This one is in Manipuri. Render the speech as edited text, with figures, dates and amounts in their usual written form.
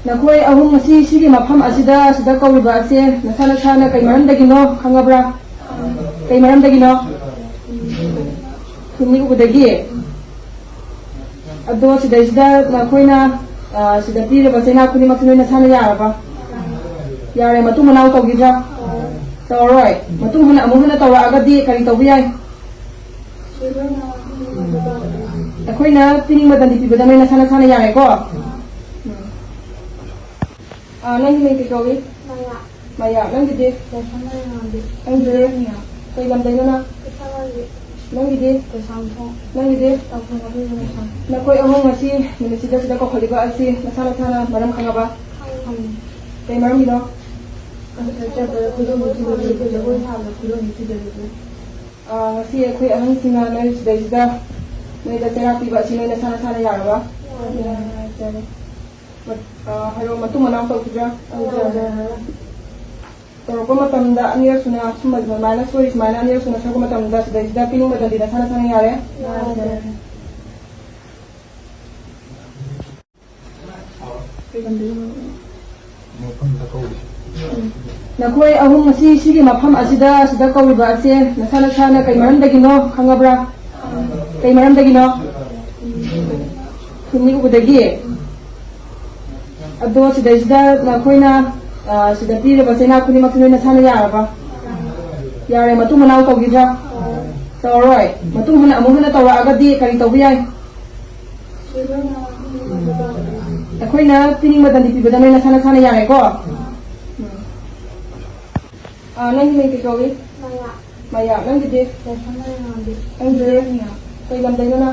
नखोई अहुम सिगी मफम असिदा सिदा कौरिबा असे नसा नसाना कई मरमदगिनो खंगब्रा कई मरमदगिनो तुमनी उबदगी अदो सिदा नखोइना सिदा पीरबा सेना खुनिमक नोइना साना यारबा यारे मतुंग मनाव तौगिद्रा तौरोय मतुंग हना अमुक हना तौरागदी करी तौबि याय अखोइना पिनिंग मदंदी पिबदा नोइना साना साना यारेको नंगी नहीं कौवी माया नंगी दे नंगी दे कई लमदई ना नंगी दे नकोई अहुम मसी निमिसिदा सिदा को खलिबा असी नसा नसाना मरम खंगबा कई मरम गिनो ngasi akhoi ahang singa noi sidaida noi da therapy ba sinoi na sana sana yarwa haro matu manam to kidra to ko matam da anir suna summa mana story mana anir suna ko matam da sidaida pinu madan da sana sana yare नखोई अहुम सिगी मफम असिदा सिदा कौरिबा असे नसा नसाना कई मरमदगिनो खंगब्रा कई मरमदगिनो तुमनी उबदगी अदो सिदा नखोइना सिदा पीरबा सेना खुनिमक नोइना साना यारबा यारे मतुंग मनाव तौगिद्रा तौरोय मतुंग हना अमुक हना तौरागदी करी तौबि याय अखोइना पिनिंग मदंदी पिबदा नोइना साना साना यारेको नंगी नहीं कौवी माया नंगी दे कई लमदई ना